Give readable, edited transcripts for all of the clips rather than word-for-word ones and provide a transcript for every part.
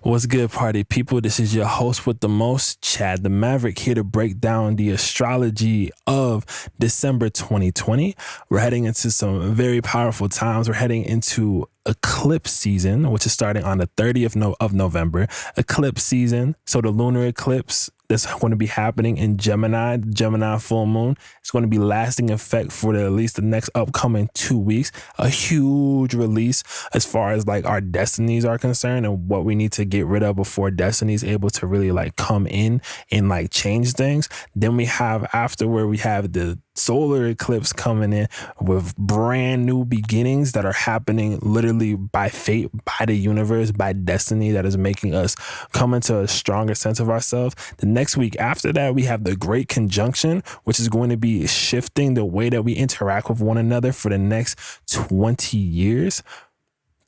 What's good, party people? This is your host with the most, Chad the Maverick, here to break down the astrology of December 2020. We're heading into some very powerful times. We're heading into eclipse season, which is starting on the 30th of November. Eclipse season, so the lunar eclipse that's going to be happening in Gemini, the Gemini full moon. It's going to be lasting effect for at least the next upcoming 2 weeks. A huge release as far as like our destinies are concerned and what we need to get rid of before destiny is able to really like come in and like change things. Then we have afterward, we have the solar eclipse coming in with brand new beginnings that are happening literally by fate, by the universe, by destiny, that is making us come into a stronger sense of ourselves. The next week after that, we have the Great Conjunction, which is going to be shifting the way that we interact with one another for the next 20 years.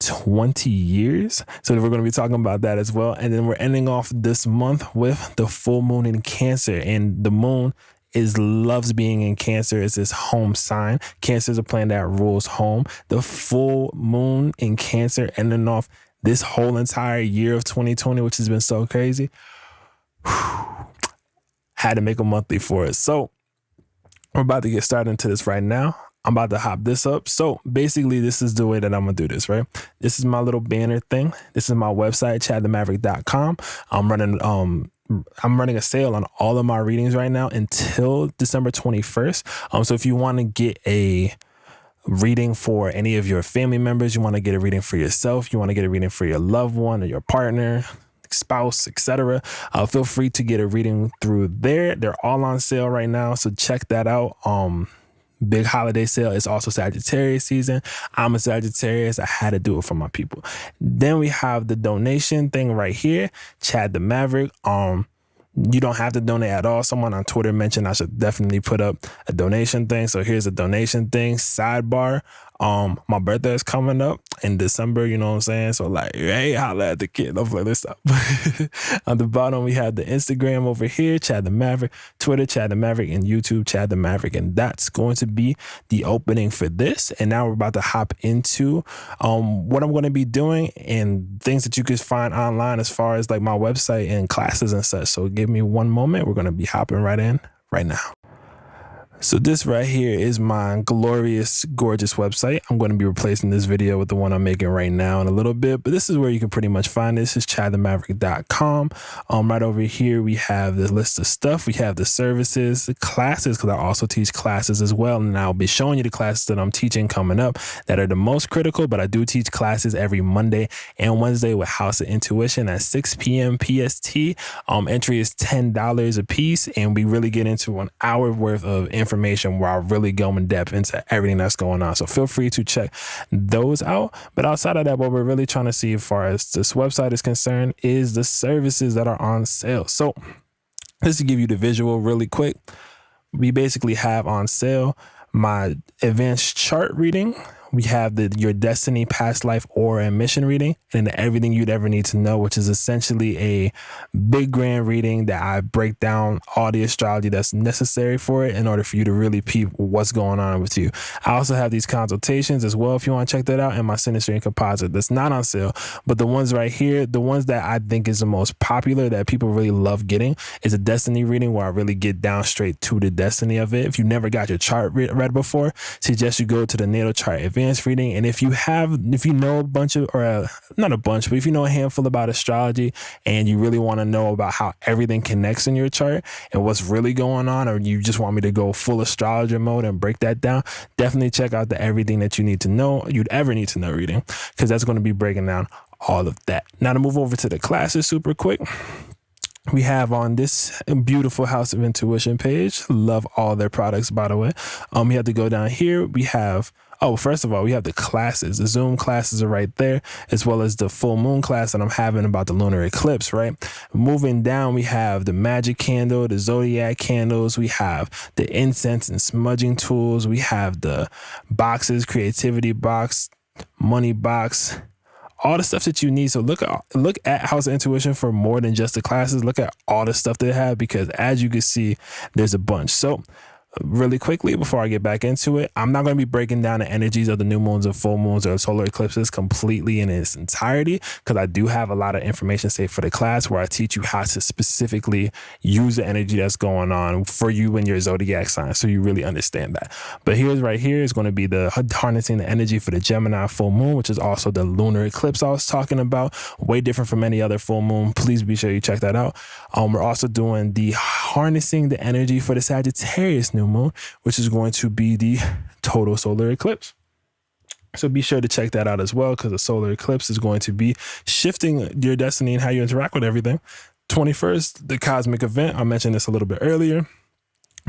20 years. So we're going to be talking about that as well. And then we're ending off this month with the full moon in Cancer, and the moon loves being in Cancer. It's his home sign. Cancer is a planet that rules home. The full moon in Cancer ending off this whole entire year of 2020, which has been so crazy. Had to make a monthly for it. So we're about to get started into this right now. I'm about to hop this up. So basically, this is the way that I'm going to do this, right? This is my little banner thing. This is my website, chadthemaverick.com. I'm running a sale on all of my readings right now until December 21st. So if you want to get a reading for any of your family members, you want to get a reading for yourself, you want to get a reading for your loved one or your partner, spouse, etc., feel free to get a reading through there. They're all on sale right now, so check that out. Big holiday sale. It's also Sagittarius season. I'm a Sagittarius. I had to do it for my people. Then we have the donation thing right here, Chad the Maverick. You don't have to donate at all. Someone on Twitter mentioned I should definitely put up a donation thing. So here's a donation thing. Sidebar. My birthday is coming up in December, you know what I'm saying? So like, hey, holla at the kid. Don't play this up. On the bottom, we have the Instagram over here, Chad the Maverick, Twitter, Chad the Maverick, and YouTube, Chad the Maverick. And that's going to be the opening for this. And now we're about to hop into what I'm going to be doing and things that you could find online as far as like my website and classes and such. So give me one moment. We're going to be hopping right in right now. So this right here is my glorious, gorgeous website. I'm going to be replacing this video with the one I'm making right now in a little bit, but this is where you can pretty much find this. Is chadthemaverick.com. Right over here, we have the list of stuff. We have the services, the classes, because I also teach classes as well. And I'll be showing you the classes that I'm teaching coming up that are the most critical, but I do teach classes every Monday and Wednesday with House of Intuition at 6 p.m. PST. Entry is $10 a piece, and we really get into an hour worth of information where I really go in depth into everything that's going on. So feel free to check those out. But outside of that, what we're really trying to see as far as this website is concerned is the services that are on sale. So just to give you the visual really quick, we basically have on sale my advanced chart reading. We have your destiny, past life, aura, and mission reading, and everything you'd ever need to know, which is essentially a big grand reading that I break down all the astrology that's necessary for it in order for you to really peep what's going on with you. I also have these consultations as well if you want to check that out, and my Synastry and Composite that's not on sale. But the ones right here, the ones that I think is the most popular that people really love getting, is a destiny reading where I really get down straight to the destiny of it. If you never got your chart read before, suggest you go to the natal chart advanced reading. And if you know a bunch of, or not a bunch, but if you know a handful about astrology and you really want to know about how everything connects in your chart and what's really going on, or you just want me to go full astrologer mode and break that down, definitely check out the everything that you'd ever need to know reading, because that's going to be breaking down all of that. Now to move over to the classes super quick. We have on this beautiful House of Intuition page. Love all their products, by the way. We have to go down here. We have, first of all, we have the classes. The Zoom classes are right there, as well as the full moon class that I'm having about the lunar eclipse, right? Moving down, we have the magic candle, the Zodiac candles. We have the incense and smudging tools. We have the boxes, creativity box, money box, all the stuff that you need. So look at House of Intuition for more than just the classes. Look at all the stuff they have, because as you can see, there's a bunch. So really quickly before I get back into it, I'm not going to be breaking down the energies of the new moons and full moons or solar eclipses completely in its entirety, because I do have a lot of information saved for the class where I teach you how to specifically use the energy that's going on for you and your zodiac sign, so you really understand that. But right here is going to be the harnessing the energy for the Gemini full moon, which is also the lunar eclipse I was talking about. Way different from any other full moon. Please be sure you check that out. We're also doing the harnessing the energy for the Sagittarius new moon, which is going to be the total solar eclipse. So be sure to check that out as well, because the solar eclipse is going to be shifting your destiny and how you interact with everything. 21st, the cosmic event. I mentioned this a little bit earlier.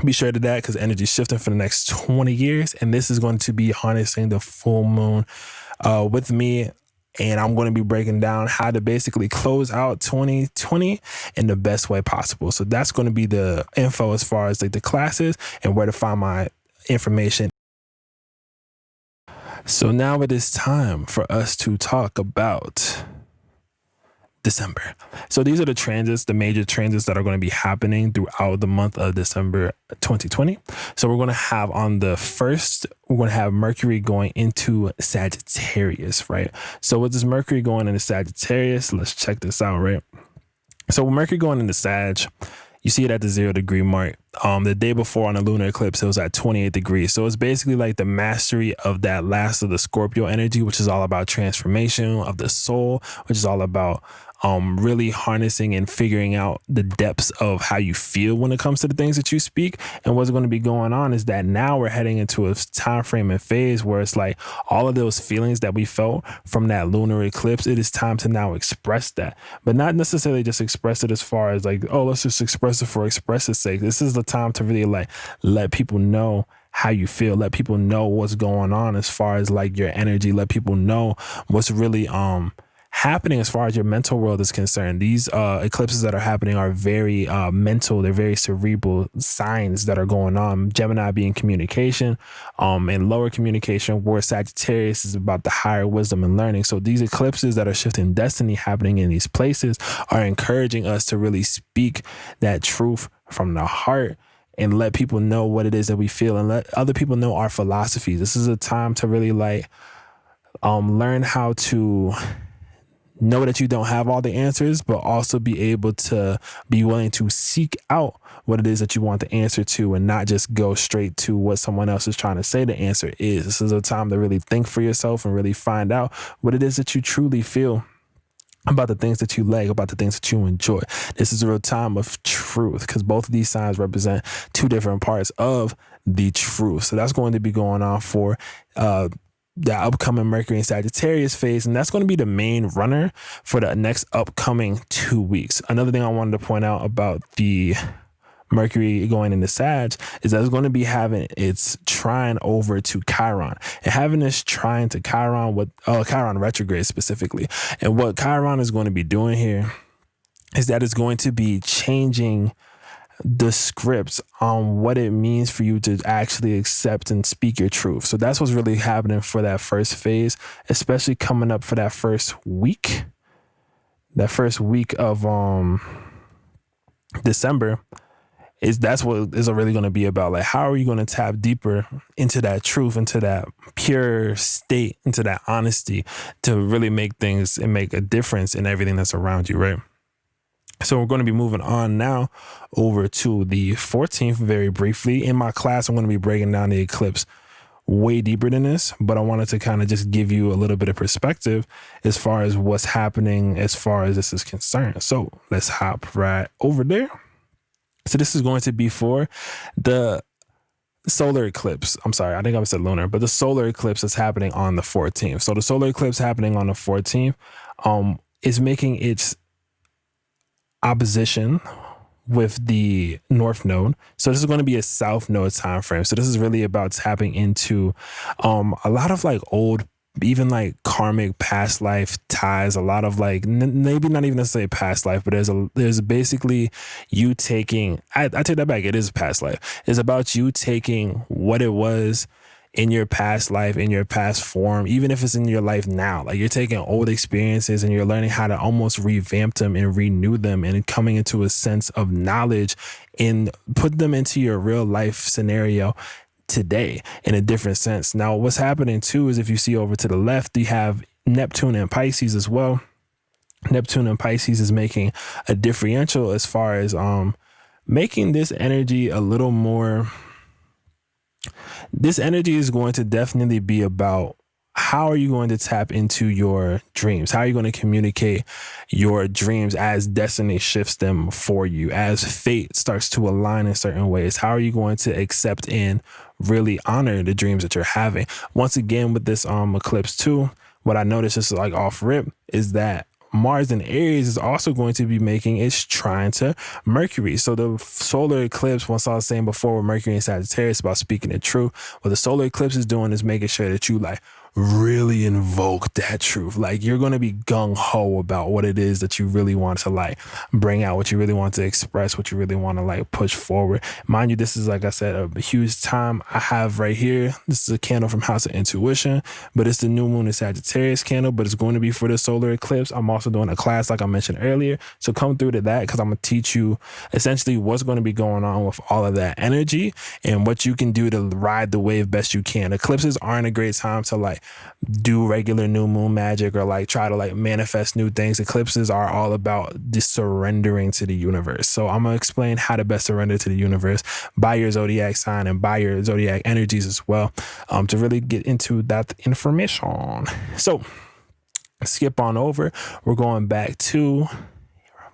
Be sure to that, because energy is shifting for the next 20 years. And this is going to be harnessing the full moon with me. And I'm going to be breaking down how to basically close out 2020 in the best way possible. So that's going to be the info as far as like the classes and where to find my information. So now it is time for us to talk about December. So these are the transits, the major transits that are going to be happening throughout the month of December 2020. So we're going to have on the 1st, we're going to have Mercury going into Sagittarius, right? So with this Mercury going into Sagittarius, let's check this out, right? So with Mercury going into Sag, you see it at the 0 degree mark. The day before on the lunar eclipse, it was at 28 degrees. So it's basically like the mastery of that last of the Scorpio energy, which is all about transformation of the soul, which is all about really harnessing and figuring out the depths of how you feel when it comes to the things that you speak. And what's going to be going on is that now we're heading into a time frame and phase where it's like all of those feelings that we felt from that lunar eclipse, it is time to now express that, but not necessarily just express it as far as like, oh, let's just express it for express sake. This is the time to really like let people know how you feel, let people know what's going on as far as like your energy, let people know what's really happening as far as your mental world is concerned. These eclipses that are happening are very mental. They're very cerebral signs that are going on. Gemini being communication and lower communication, where Sagittarius is about the higher wisdom and learning. So these eclipses that are shifting destiny happening in these places are encouraging us to really speak that truth from the heart and let people know what it is that we feel and let other people know our philosophies. This is a time to really like learn how to know that you don't have all the answers, but also be able to be willing to seek out what it is that you want the answer to and not just go straight to what someone else is trying to say the answer is. This is a time to really think for yourself and really find out what it is that you truly feel about the things that you like, about the things that you enjoy. This is a real time of truth, because both of these signs represent two different parts of the truth. So that's going to be going on for the upcoming Mercury and Sagittarius phase, and that's going to be the main runner for the next upcoming 2 weeks. Another thing I wanted to point out about the Mercury going into Sag is that it's going to be having its trine over to Chiron, and having this trine to Chiron with Chiron retrograde specifically. And what Chiron is going to be doing here is that it's going to be changing the scripts on what it means for you to actually accept and speak your truth. So that's what's really happening for that first phase, especially coming up for that first week. That first week of December that's what is really going to be about. Like, how are you going to tap deeper into that truth, into that pure state, into that honesty to really make things and make a difference in everything that's around you, right? So we're going to be moving on now over to the 14th very briefly. In my class, I'm going to be breaking down the eclipse way deeper than this, but I wanted to kind of just give you a little bit of perspective as far as what's happening as far as this is concerned. So let's hop right over there. So this is going to be for the solar eclipse. I'm sorry, I think I said lunar, but the solar eclipse is happening on the 14th. So the solar eclipse happening on the 14th is making its opposition with the north node. So this is going to be a south node time frame. So this is really about tapping into a lot of like old, even like karmic past life ties, a lot of like maybe not even necessarily past life, but there's basically you taking, I take that back, it is past life. It's about you taking what it was in your past life, in your past form, even if it's in your life now. Like you're taking old experiences and you're learning how to almost revamp them and renew them and coming into a sense of knowledge and put them into your real life scenario today in a different sense. Now, what's happening too is if you see over to the left, you have Neptune and Pisces as well. Neptune and Pisces is making a differential as far as making this energy a little more. This energy is going to definitely be about how are you going to tap into your dreams? How are you going to communicate your dreams as destiny shifts them for you, as fate starts to align in certain ways? How are you going to accept and really honor the dreams that you're having? Once again, with this eclipse too, what I noticed is like off rip is that Mars in Aries is also going to be making its trine to Mercury. So the solar eclipse, once I was saying before with Mercury and Sagittarius about speaking the truth, what the solar eclipse is doing is making sure that you like really invoke that truth. Like you're going to be gung-ho about what it is that you really want to like bring out, what you really want to express, what you really want to like push forward. Mind you, this is, like I said, a huge time I have right here. This is a candle from House of Intuition, but it's the new moon in Sagittarius candle, but it's going to be for the solar eclipse. I'm also doing a class like I mentioned earlier. So come through to that because I'm going to teach you essentially what's going to be going on with all of that energy and what you can do to ride the wave best you can. Eclipses aren't a great time to like do regular new moon magic or like try to like manifest new things. Eclipses are all about just surrendering to the universe. So I'm gonna explain how to best surrender to the universe by your zodiac sign and by your zodiac energies as well, to really get into that information. So skip on over. We're going back to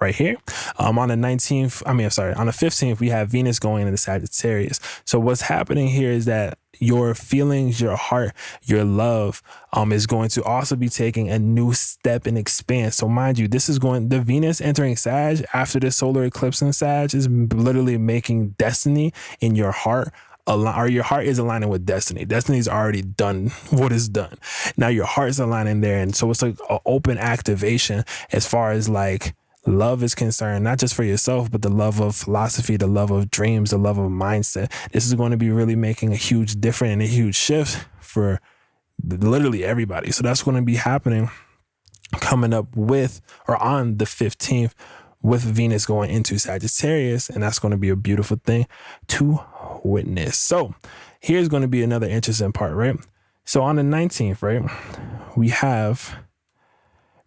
right here. On the 19th, on the 15th, we have Venus going into Sagittarius. So what's happening here is that your feelings, your heart, your love is going to also be taking a new step and expand. So mind you, the Venus entering Sag after the solar eclipse in Sag is literally making destiny in your heart or your heart is aligning with destiny. Destiny's already done what is done. Now your heart's aligning there. And so it's like an open activation as far as like love is concerned, not just for yourself, but the love of philosophy, the love of dreams, the love of mindset. This is going to be really making a huge difference and a huge shift for literally everybody. So that's going to be happening coming up with or on the 15th with Venus going into Sagittarius. And that's going to be a beautiful thing to witness. So here's going to be another interesting part, right? So on the 19th, right, we have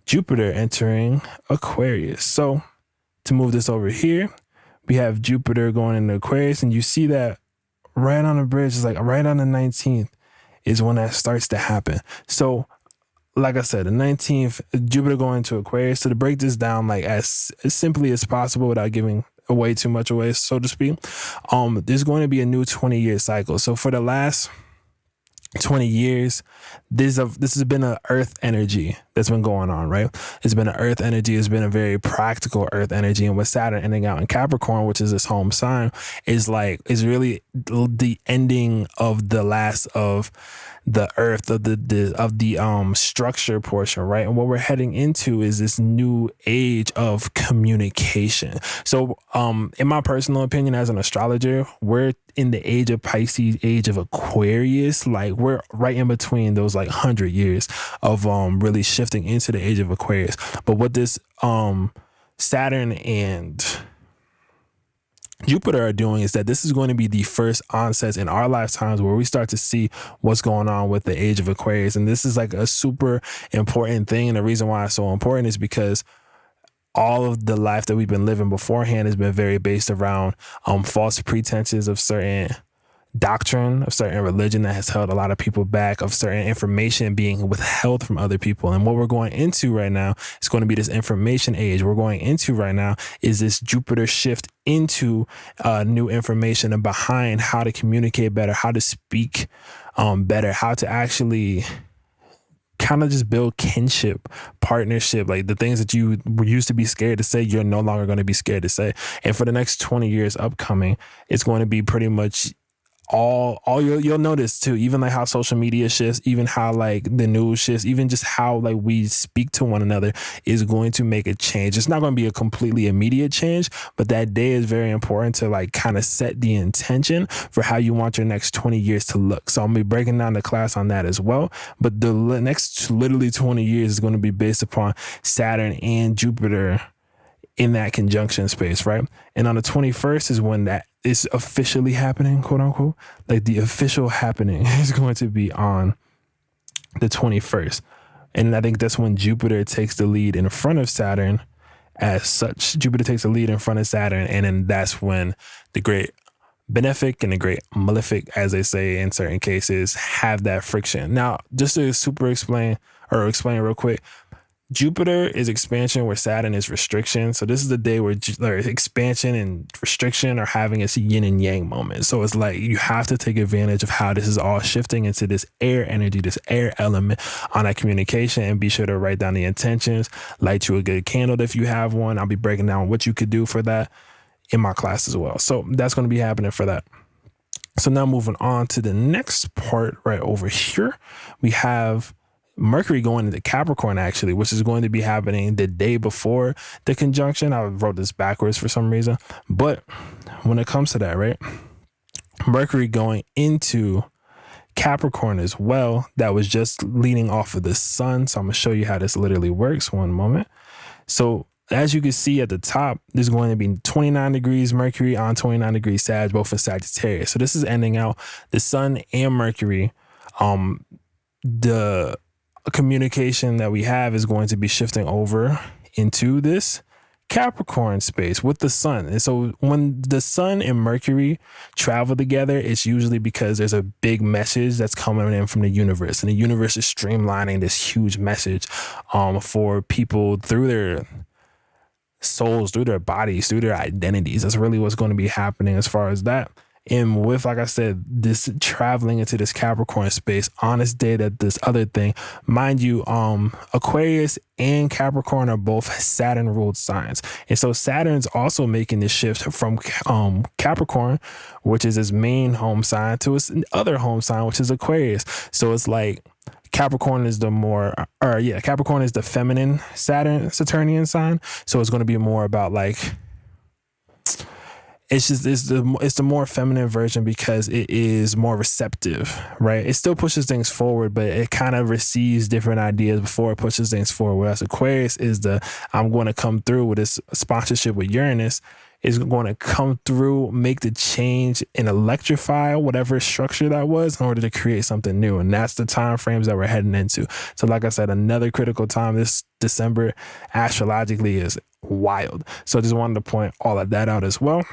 Jupiter entering Aquarius. So to move this over here, we have Jupiter going into Aquarius, and you see that right on the bridge, is like right on the 19th is when that starts to happen. So like I said, the 19th, Jupiter going into Aquarius. So to break this down like as simply as possible without giving away too much away, so to speak, there's going to be a new 20-year cycle. So for the last 20 years, this has been an earth energy that's been going on, right? It's been an earth energy. It's been a very practical earth energy. And with Saturn ending out in Capricorn, which is his home sign, is really the ending of the last of the earth, of the structure portion, right? And what we're heading into is this new age of communication. So in my personal opinion as an astrologer, we're in the age of Pisces, age of Aquarius. Like we're right in between those like 100 years of really shifting into the age of Aquarius. But what this Saturn and Jupiter are doing is that this is going to be the first onsets in our lifetimes where we start to see what's going on with the age of Aquarius. And this is like a super important thing. And the reason why it's so important is because all of the life that we've been living beforehand has been very based around false pretenses of certain doctrine, of certain religion that has held a lot of people back, of certain information being withheld from other people. And what we're going into right now is going to be this information age. We're going into right now is this Jupiter shift into new information and behind how to communicate better, how to speak better, how to actually kind of just build kinship, partnership, like the things that you used to be scared to say, you're no longer going to be scared to say. And for the next 20 years upcoming, it's going to be pretty much you'll notice too, even like how social media shifts, even how like the news shifts, even just how like we speak to one another is going to make a change. It's not going to be a completely immediate change, but that day is very important to like kind of set the intention for how you want your next 20 years to look. So I'm gonna be breaking down the class on that as well. But the next literally 20 years is going to be based upon Saturn and Jupiter in that conjunction space, right? And on the 21st is when that is officially happening, quote unquote. Like the official happening is going to be on the 21st. And I think that's when Jupiter takes the lead in front of Saturn as such. Jupiter takes the lead in front of Saturn. And then that's when the great benefic and the great malefic, as they say in certain cases, have that friction. Now, just to explain real quick, Jupiter is expansion where Saturn is restriction. So this is the day where expansion and restriction are having its yin and yang moment. So it's like you have to take advantage of how this is all shifting into this air energy, this air element on that communication, and be sure to write down the intentions, light you a good candle if you have one. I'll be breaking down what you could do for that in my class as well. So that's going to be happening for that. So now moving on to the next part right over here, we have Mercury going into Capricorn, actually, which is going to be happening the day before the conjunction. I wrote this backwards for some reason. But when it comes to that, right, Mercury going into Capricorn as well, that was just leaning off of the sun. So I'm going to show you how this literally works. One moment. So as you can see at the top, there's going to be 29 degrees Mercury on 29 degrees Sag, both in Sagittarius. So this is ending out the sun and Mercury. The communication that we have is going to be shifting over into this Capricorn space with the sun. And so when the sun and Mercury travel together, it's usually because there's a big message that's coming in from the universe, and the universe is streamlining this huge message for people through their souls, through their bodies, through their identities. That's really what's going to be happening as far as that. And with, like I said, this traveling into this Capricorn space on this day, that this other thing, mind you, Aquarius and Capricorn are both Saturn ruled signs. And so Saturn's also making this shift from Capricorn, which is his main home sign, to his other home sign, which is Aquarius. So it's like Capricorn is Capricorn is the feminine Saturnian sign. So it's going to be more about like, it's the more feminine version because it is more receptive, right? It still pushes things forward, but it kind of receives different ideas before it pushes things forward. Whereas Aquarius is I'm going to come through with this sponsorship with Uranus, is going to come through, make the change and electrify whatever structure that was in order to create something new. And that's the time frames that we're heading into. So like I said, another critical time this December astrologically is wild. So I just wanted to point all of that out as well.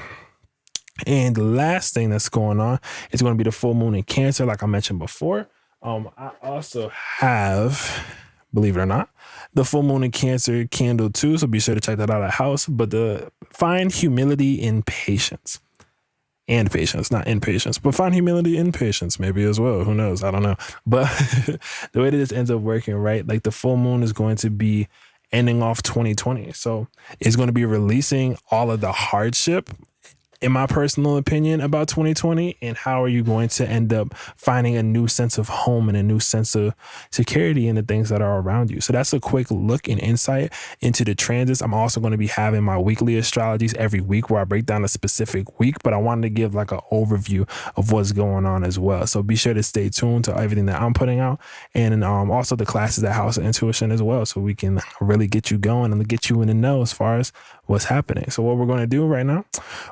And the last thing that's going on is going to be the full moon in Cancer, like I mentioned before. I also have, believe it or not, the full moon in Cancer candle too. So be sure to check that out at house. But find humility in patience. And patience, not impatience, but find humility in patience maybe as well. Who knows? I don't know. But the way that this ends up working, right? Like the full moon is going to be ending off 2020. So it's going to be releasing all of the hardship, in my personal opinion, about 2020, and how are you going to end up finding a new sense of home and a new sense of security in the things that are around you. So that's a quick look and insight into the transits. I'm also going to be having my weekly astrologies every week where I break down a specific week, but I wanted to give like an overview of what's going on as well. So be sure to stay tuned to everything that I'm putting out, and also the classes at House of Intuition as well, so we can really get you going and get you in the know as far as what's happening. So what we're going to do right now,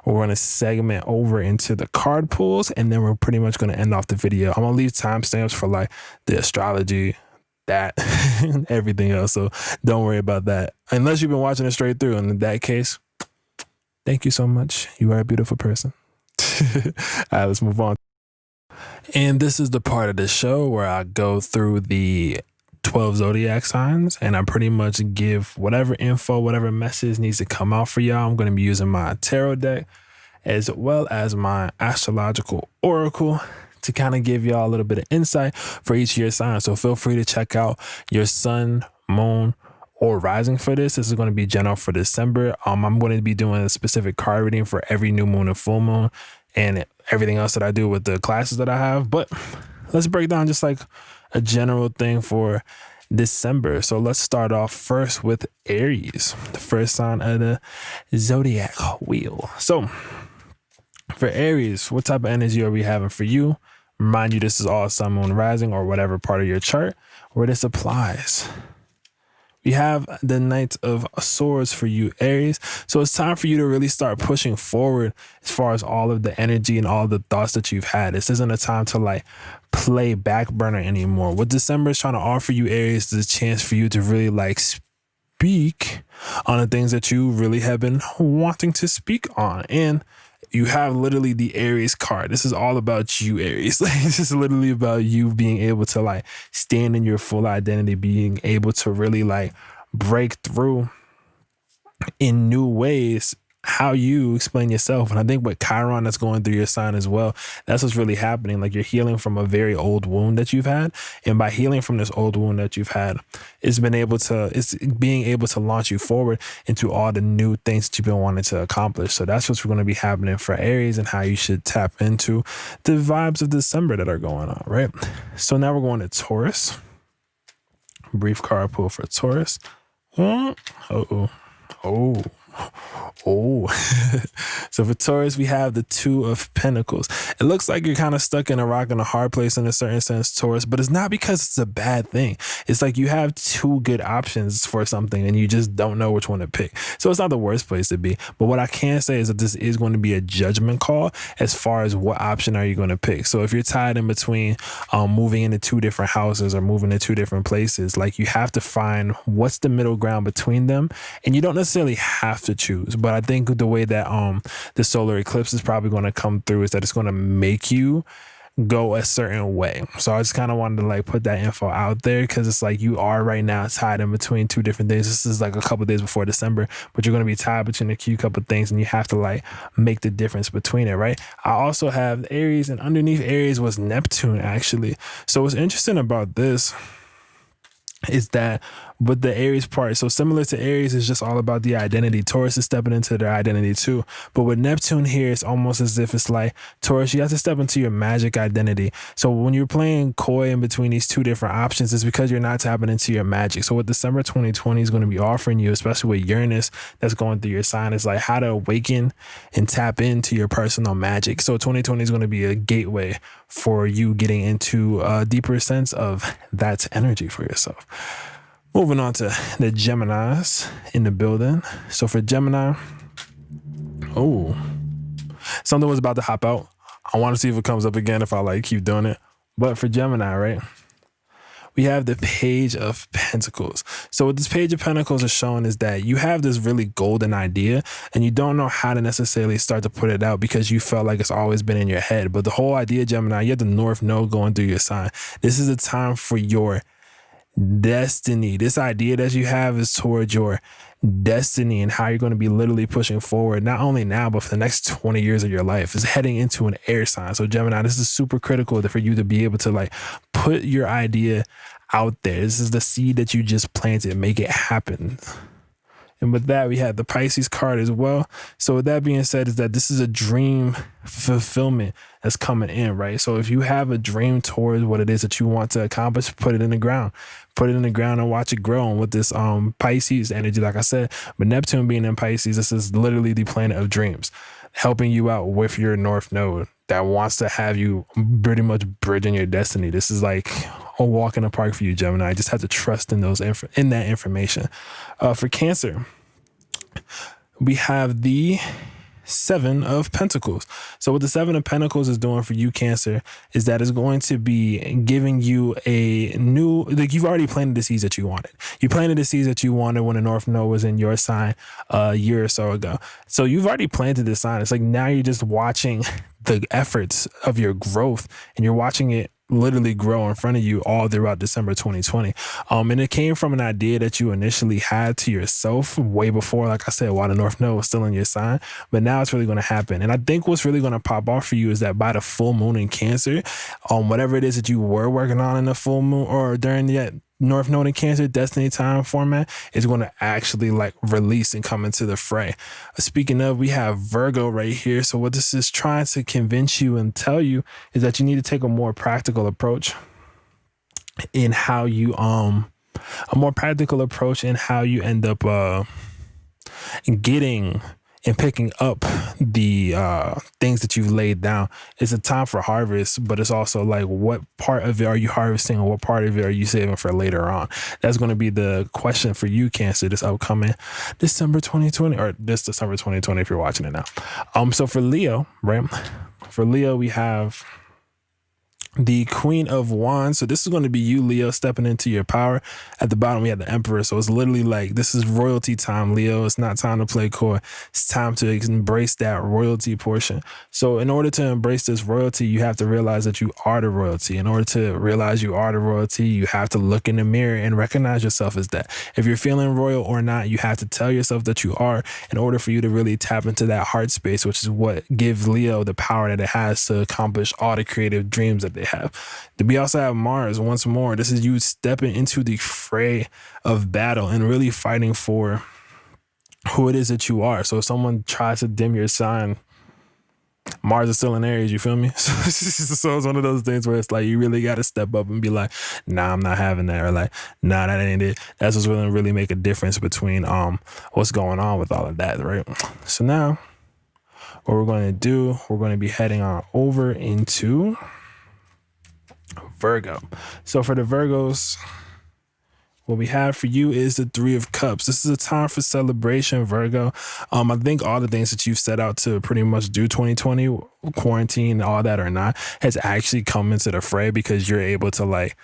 we're going to segment over into the card pulls, and then we're pretty much going to end off the video. I'm going to leave timestamps for like the astrology, that, and everything else. So don't worry about that unless you've been watching it straight through. And in that case, thank you so much. You are a beautiful person. All right, let's move on. And this is the part of the show where I go through the 12 zodiac signs, and I pretty much give whatever info, whatever message needs to come out for y'all. I'm going to be using my tarot deck as well as my astrological oracle to kind of give y'all a little bit of insight for each of your signs. So feel free to check out your sun, moon, or rising for this. This is going to be general for December. I'm going to be doing a specific card reading for every new moon and full moon and everything else that I do with the classes that I have. But let's break down just like a general thing for December. So let's start off first with Aries, the first sign of the Zodiac wheel. So for Aries, what type of energy are we having for you? Remind you, this is all sun, moon, rising, or whatever part of your chart where this applies. We have the Knight of Swords for you, Aries. So it's time for you to really start pushing forward as far as all of the energy and all the thoughts that you've had. This isn't a time to like play back burner anymore. What December is trying to offer you, Aries, is a chance for you to really like speak on the things that you really have been wanting to speak on. And you have literally the Aries card. This is all about you, Aries. Like, this is literally about you being able to like stand in your full identity, being able to really like break through in new ways how you explain yourself. And I think with Chiron that's going through your sign as well, that's what's really happening. Like, you're healing from a very old wound that you've had. And by healing from this old wound that you've had, it's being able to launch you forward into all the new things that you've been wanting to accomplish. So that's what's going to be happening for Aries and how you should tap into the vibes of December that are going on, right? So now we're going to Taurus. Brief card pull for Taurus. So for Taurus, we have the Two of Pentacles. It looks like you're kind of stuck in a rock and a hard place in a certain sense, Taurus, but it's not because it's a bad thing. It's like you have two good options for something and you just don't know which one to pick. So it's not the worst place to be. But what I can say is that this is going to be a judgment call as far as what option are you going to pick. So if you're tied in between moving into two different houses or moving to two different places, like, you have to find what's the middle ground between them. And you don't necessarily have to choose, but I think the way that the solar eclipse is probably going to come through is that it's going to make you go a certain way. So I just kind of wanted to like put that info out there, because it's like you are right now tied in between two different things. This is like a couple days before December, but you're going to be tied between a few couple things, and you have to like make the difference between it, right? I also have Aries, and underneath Aries was Neptune, actually. So what's interesting about this is that with the Aries part, so similar to Aries, is just all about the identity. Taurus is stepping into their identity too. But with Neptune here, it's almost as if it's like, Taurus, you have to step into your magic identity. So when you're playing coy in between these two different options, it's because you're not tapping into your magic. So what December 2020 is going to be offering you, especially with Uranus that's going through your sign, is like how to awaken and tap into your personal magic. So 2020 is going to be a gateway for you getting into a deeper sense of that energy for yourself. Moving on to the Geminis in the building. So for Gemini, something was about to hop out. I want to see if it comes up again if I like keep doing it. But for Gemini, right, we have the Page of Pentacles. So what this Page of Pentacles is showing is that you have this really golden idea and you don't know how to necessarily start to put it out because you felt like it's always been in your head. But the whole idea, Gemini, you have the North Node going through your sign. This is the time for your destiny. This idea that you have is towards your destiny and how you're going to be literally pushing forward, not only now, but for the next 20 years of your life, is heading into an air sign. So Gemini, this is super critical for you to be able to like put your idea out there. This is the seed that you just planted. Make it happen. And with that, we have the Pisces card as well. So with that being said, is that this is a dream fulfillment that's coming in, right? So if you have a dream towards what it is that you want to accomplish, put it in the ground. Put it in the ground and watch it grow. And with this Pisces energy, like I said, but Neptune being in Pisces, this is literally the planet of dreams, helping you out with your North Node that wants to have you pretty much bridging your destiny. This is like a walk in the park for you, Gemini. I just have to trust in that information. For Cancer, we have the Seven of Pentacles. So what the Seven of Pentacles is doing for you, Cancer, is that it's going to be giving you a new, like, you've already planted the seeds that you wanted. You planted the seeds that you wanted when the North Node was in your sign a year or so ago. So you've already planted this sign. It's like now you're just watching the efforts of your growth, and you're watching it literally grow in front of you all throughout December 2020. And it came from an idea that you initially had to yourself way before, like I said, while the North Node was still in your sign, but now it's really going to happen. And I think what's really going to pop off for you is that by the full moon in Cancer, whatever it is that you were working on in the full moon or during North Node in Cancer, Destiny Time format, is going to actually like release and come into the fray. Speaking of, we have Virgo right here. So what this is trying to convince you and tell you is that you need to take a more practical approach in how you end up getting and picking up the things that you've laid down. It's a time for harvest, but it's also like, what part of it are you harvesting and what part of it are you saving for later on? That's going to be the question for you, Cancer, this upcoming December 2020, or this December 2020 if you're watching it now. So for Leo, right? For Leo, we have the Queen of Wands. So this is going to be you, Leo, stepping into your power. At the bottom, we have the Emperor. So it's literally like, this is royalty time, Leo. It's not time to play coy. It's time to embrace that royalty portion. So in order to embrace this royalty, you have to realize that you are the royalty. In order to realize you are the royalty, you have to look in the mirror and recognize yourself as that. If you're feeling royal or not, you have to tell yourself that you are, in order for you to really tap into that heart space, which is what gives Leo the power that it has to accomplish all the creative dreams that they have. We also have Mars once more. This is you stepping into the fray of battle and really fighting for who it is that you are. So if someone tries to dim your sign, Mars is still in Aries, you feel me? So it's one of those things where it's like, you really got to step up and be like, nah, I'm not having that. Or like, nah, that ain't it. That's what's going to really make a difference between what's going on with all of that, right? So now what we're going to do, we're going to be heading on over into Virgo. So for the Virgos, what we have for you is the Three of Cups. This is a time for celebration, Virgo. I think all the things that you've set out to pretty much do 2020, quarantine, all that or not, has actually come into the fray because you're able to like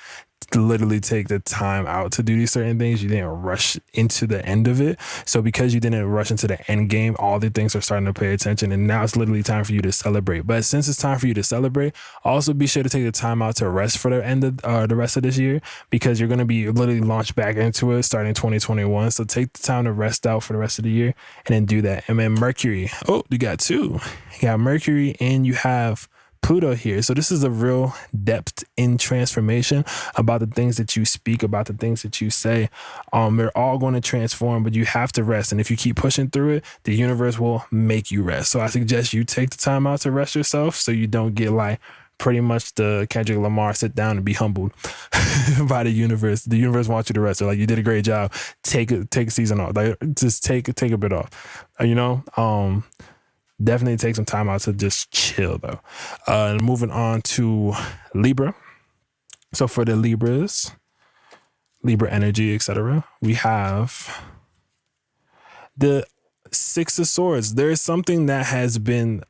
literally take the time out to do these certain things. You didn't rush into the end of it. So because you didn't rush into the end game, all the things are starting to pay attention, and now it's literally time for you to celebrate. But since it's time for you to celebrate, also be sure to take the time out to rest for the end of the rest of this year, because you're going to be literally launched back into it starting 2021. So take the time to rest out for the rest of the year and then do that. And then Mercury, oh, you got two. You got Mercury and you have Pluto here. So this is a real depth in transformation about the things that you speak, about the things that you say. They're all going to transform, but you have to rest. And if you keep pushing through it, the universe will make you rest. So I suggest you take the time out to rest yourself so you don't get like pretty much the Kendrick Lamar, sit down and be humbled by the universe. The universe wants you to rest. They're like, you did a great job. Take a season off. Like, just take a bit off. Definitely take some time out to just chill though. And moving on to Libra. So for the Libras, Libra energy, etc., we have the Six of Swords. There is something that has been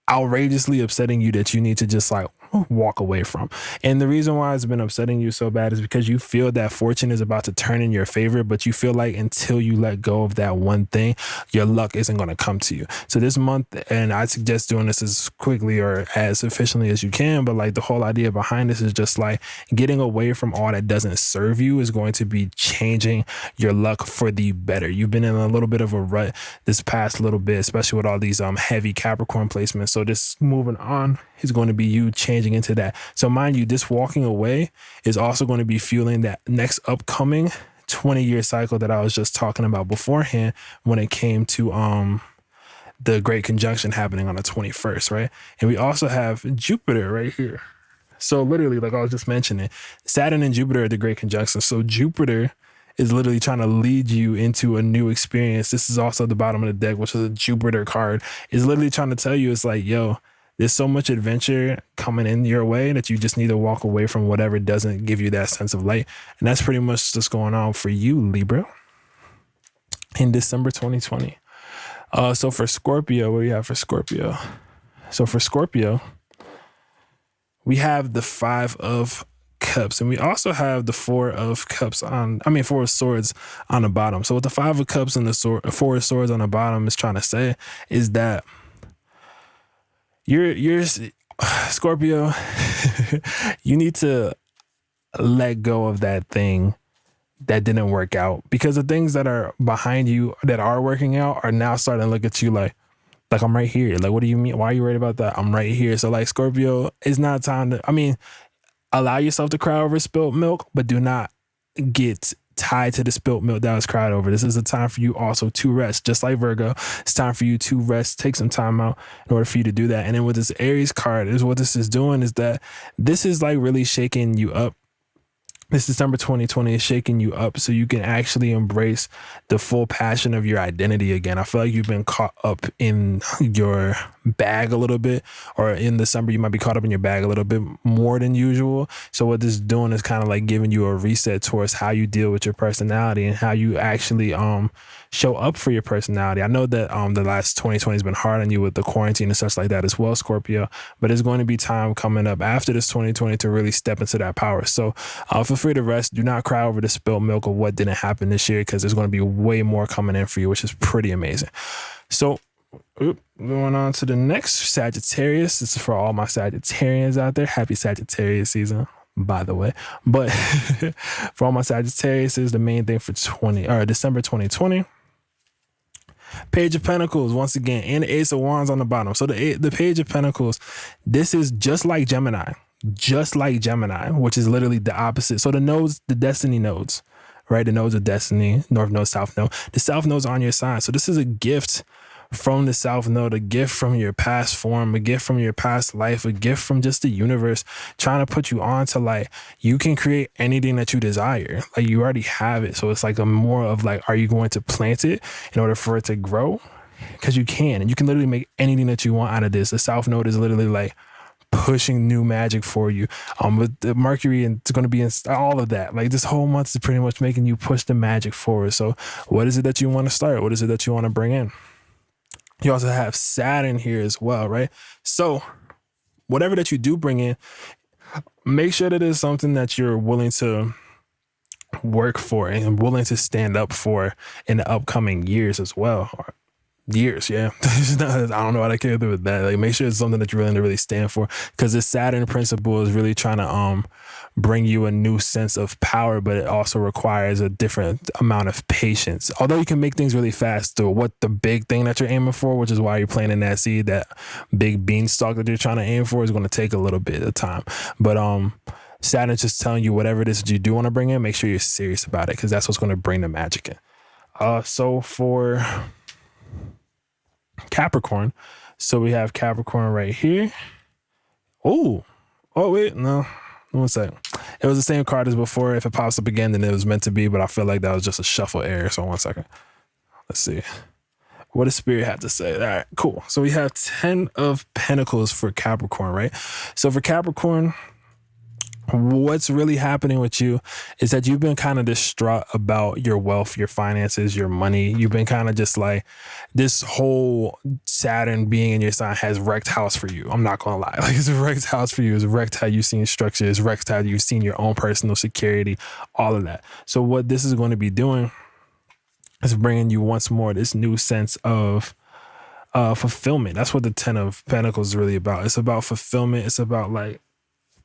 outrageously upsetting you that you need to just like walk away from. And the reason why it's been upsetting you so bad is because you feel that fortune is about to turn in your favor, but you feel like until you let go of that one thing, your luck isn't going to come to you. So this month, and I suggest doing this as quickly or as efficiently as you can, but like the whole idea behind this is just like getting away from all that doesn't serve you is going to be changing your luck for the better. You've been in a little bit of a rut this past little bit, especially with all these heavy Capricorn placements. So this moving on is going to be you changing into that. So mind you, this walking away is also going to be fueling that next upcoming 20-year cycle that I was just talking about beforehand when it came to the great conjunction happening on the 21st, right? And we also have Jupiter right here. So literally, like I was just mentioning, Saturn and Jupiter are the great conjunction. So Jupiter is literally trying to lead you into a new experience. This is also the bottom of the deck, which is a Jupiter card. Is literally trying to tell you, it's like, yo, there's so much adventure coming in your way that you just need to walk away from whatever doesn't give you that sense of light. And that's pretty much what's going on for you, Libra, in December 2020. So for Scorpio, what do we have for Scorpio? So for Scorpio, we have the Five of Cups, and we also have the Four of Swords on the bottom. So what the Five of Cups and the Four of Swords on the bottom is trying to say is that you're Scorpio, you need to let go of that thing that didn't work out, because the things that are behind you that are working out are now starting to look at you like I'm right here. Like, what do you mean? Why are you worried about that? I'm right here. So like Scorpio, it's not time to, allow yourself to cry over spilled milk, but do not get tied to the spilt milk that was cried over. This is a time for you also to rest, just like Virgo. It's time for you to rest, take some time out in order for you to do that. And then with this Aries card, is what this is doing is that this is like really shaking you up. This December 2020 is shaking you up so you can actually embrace the full passion of your identity again. I feel like you've been caught up in your bag a little bit, or in December, you might be caught up in your bag a little bit more than usual. So what this is doing is kind of like giving you a reset towards how you deal with your personality and how you actually show up for your personality. I know that the last 2020 has been hard on you with the quarantine and such like that as well, Scorpio, but it's going to be time coming up after this 2020 to really step into that power. So feel free to rest. Do not cry over the spilled milk of what didn't happen this year, because there's going to be way more coming in for you, which is pretty amazing. So going on to the next, Sagittarius. This is for all my Sagittarians out there. Happy Sagittarius season, by the way. But for all my Sagittarius, is the main thing for December 2020. Page of Pentacles once again, and the Ace of Wands on the bottom. So the Page of Pentacles, this is just like Gemini, which is literally the opposite. So the nodes, the destiny nodes, right? The nodes of destiny, north node, south node. The south node's on your sign. So this is a gift from the south node, a gift from your past form, a gift from your past life, a gift from just the universe trying to put you on to like, you can create anything that you desire. Like you already have it. So it's like a more of like, are you going to plant it in order for it to grow? Because you can, and you can literally make anything that you want out of this. The south node is literally like pushing new magic for you. With the Mercury, and it's going to be in all of that. Like this whole month is pretty much making you push the magic forward. So what is it that you want to start? What is it that you want to bring in? You also have Saturn here as well, right? So whatever that you do bring in, make sure that it's something that you're willing to work for and willing to stand up for in the upcoming years as well. Or years, yeah. I don't know how to care with that. Like, make sure it's something that you're willing to really stand for, because this Saturn principle is really trying to bring you a new sense of power, but it also requires a different amount of patience. Although you can make things really fast, the big thing that you're aiming for, which is why you're planting that seed, that big beanstalk that you're trying to aim for, is going to take a little bit of time. But Saturn's just telling you whatever it is that you do want to bring in, make sure you're serious about it, because that's what's going to bring the magic in. So for Capricorn, so we have Capricorn right here. Oh wait, no. 1 second. It was the same card as before. If it pops up again, then it was meant to be, but I feel like that was just a shuffle error. So 1 second. Let's see. What does Spirit have to say? All right, cool. So we have 10 of Pentacles for Capricorn, right? So for Capricorn, what's really happening with you is that you've been kind of distraught about your wealth, your finances, your money. You've been kind of just like, this whole Saturn being in your sign has wrecked house for you. I'm not going to lie. Like, it's wrecked house for you. It's wrecked how you've seen structure. It's wrecked how you've seen your own personal security, all of that. So what this is going to be doing is bringing you once more this new sense of fulfillment. That's what the 10 of Pentacles is really about. It's about fulfillment. It's about like,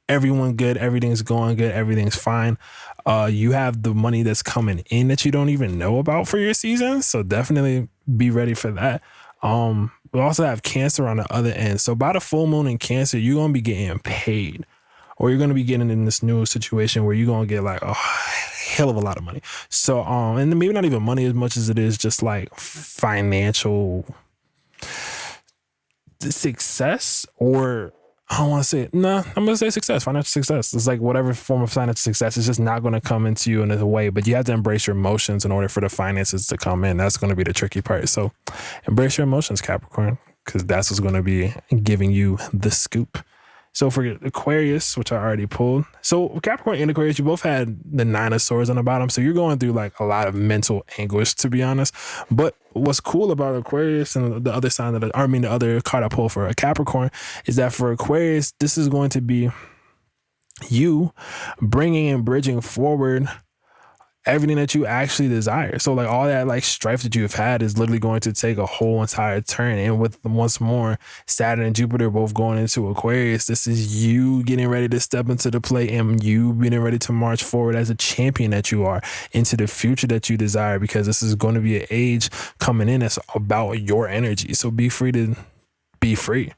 everyone good, everything's going good, everything's fine. You have the money that's coming in that you don't even know about for your season, so definitely be ready for that. We also have Cancer on the other end. So by the full moon in Cancer, you're going to be getting paid, or you're going to be getting in this new situation where you're going to get like a hell of a lot of money. So and maybe not even money as much as it is just like financial success, or I don't want to say it. No, I'm going to say success, financial success. It's like whatever form of financial success is just not going to come into you in a way, but you have to embrace your emotions in order for the finances to come in. That's going to be the tricky part. So embrace your emotions, Capricorn, because that's what's going to be giving you the scoop. So for Aquarius, which I already pulled. So Capricorn and Aquarius, you both had the 9 of Swords on the bottom. So you're going through like a lot of mental anguish, to be honest. But what's cool about Aquarius and the other sign the other card I pulled for a Capricorn is that for Aquarius, this is going to be you bringing and bridging forward everything that you actually desire. So like all that like strife that you've had is literally going to take a whole entire turn. And with once more Saturn and Jupiter both going into Aquarius, this is you getting ready to step into the play and you getting ready to march forward as a champion that you are into the future that you desire, because this is going to be an age coming in that's about your energy. So be free to be free.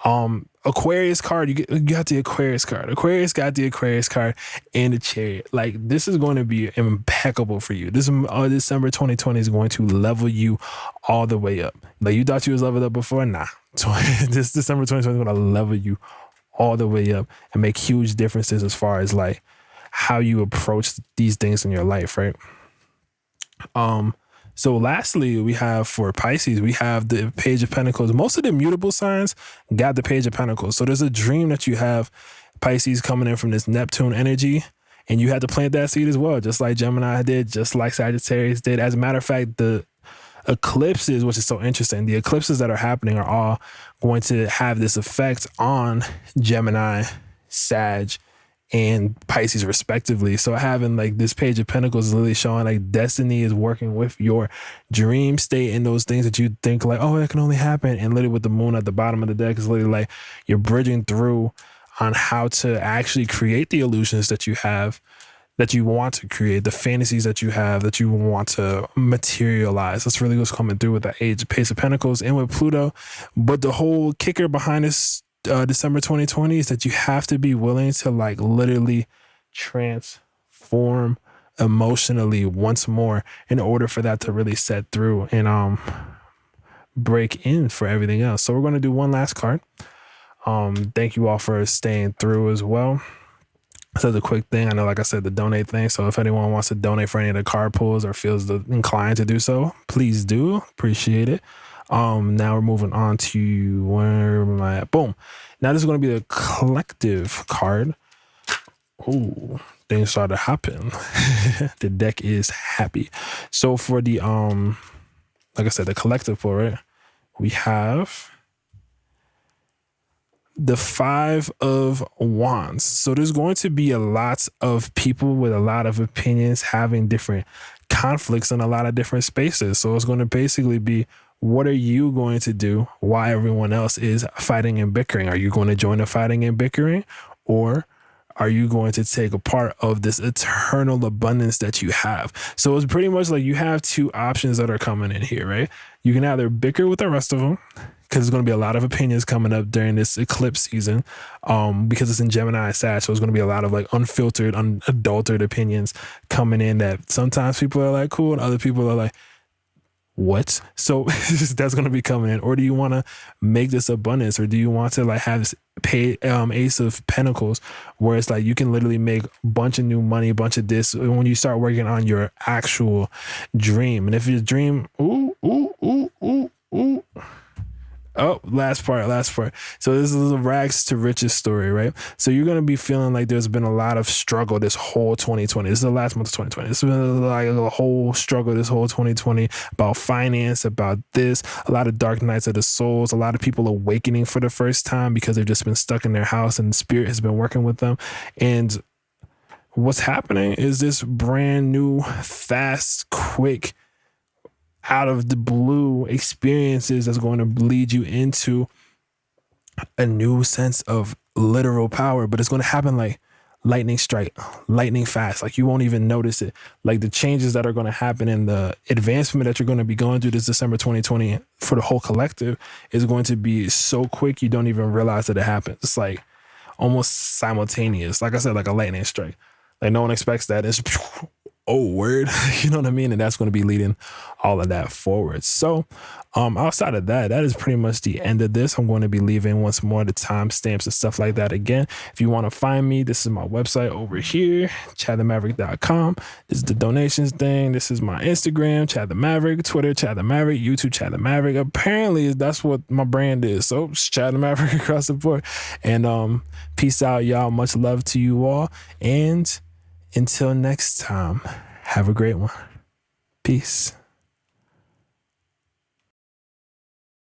A Aquarius card, you got the Aquarius card. Aquarius got the Aquarius card and the Chariot. Like, this is going to be impeccable for you. This December 2020 is going to level you all the way up. Like, you thought you was leveled up before? Nah. This December 2020 is going to level you all the way up and make huge differences as far as like how you approach these things in your life, right? So lastly, we have for Pisces, we have the Page of Pentacles. Most of the mutable signs got the Page of Pentacles. So there's a dream that you have, Pisces, coming in from this Neptune energy, and you had to plant that seed as well, just like Gemini did, just like Sagittarius did. As a matter of fact, the eclipses, which is so interesting, the eclipses that are happening are all going to have this effect on Gemini, Sag, and Pisces respectively. So having like this Page of Pentacles is literally showing like destiny is working with your dream state and those things that you think like, oh, that can only happen. And literally with the moon at the bottom of the deck is literally like you're bridging through on how to actually create the illusions that you have, that you want to create, the fantasies that you have, that you want to materialize. That's really what's coming through with the Page of Pentacles and with Pluto. But the whole kicker behind this December 2020 is that you have to be willing to like literally transform emotionally once more in order for that to really set through and break in for everything else. So we're going to do one last card. Thank you all for staying through as well. So the quick thing, I know, like I said, the donate thing. So if anyone wants to donate for any of the card pulls or feels inclined to do so, please do. Appreciate it. Now we're moving on to where am I at? Boom. Now this is going to be the collective card. Oh, things started to happen. The deck is happy. So for the like I said, the collective pull, right? We have the Five of Wands. So there's going to be a lot of people with a lot of opinions having different conflicts in a lot of different spaces. So it's going to basically be, what are you going to do while everyone else is fighting and bickering? Are you going to join the fighting and bickering, or are you going to take a part of this eternal abundance that you have? So it's pretty much like you have two options that are coming in here, right? You can either bicker with the rest of them, because there's going to be a lot of opinions coming up during this eclipse season, because it's in Gemini and Sag. So it's going to be a lot of like unfiltered, unadulterated opinions coming in that sometimes people are like cool and other people are like, what? So that's going to be coming in. Or do you want to make this abundance, or do you want to like have this Ace of Pentacles where it's like you can literally make a bunch of new money, a bunch of this when you start working on your actual dream? And if your dream, oh, last part. So this is a rags to riches story, right? So you're going to be feeling like there's been a lot of struggle this whole 2020. This is the last month of 2020. This has been like a whole struggle this whole 2020 about finance, about this, a lot of dark nights of the souls, a lot of people awakening for the first time because they've just been stuck in their house and spirit has been working with them. And what's happening is this brand new, fast, quick, out of the blue experiences that's going to lead you into a new sense of literal power, but it's going to happen like lightning strike, lightning fast. Like you won't even notice it. Like the changes that are going to happen and the advancement that you're going to be going through this December 2020 for the whole collective is going to be so quick you don't even realize that it happens. It's like almost simultaneous. Like I said, like a lightning strike. Like no one expects that. It's oh, word. You know what I mean? And that's going to be leading all of that forward. So outside of that, that is pretty much the end of this. I'm going to be leaving once more the timestamps and stuff like that. Again, if you want to find me, this is my website over here, chadthemaverick.com. This is the donations thing. This is my Instagram, Chad the Maverick, Twitter, Chad the Maverick, YouTube, Chad the Maverick. Apparently, that's what my brand is. So it's Chad the Maverick across the board. And peace out, y'all. Much love to you all. And until next time, have a great one. Peace.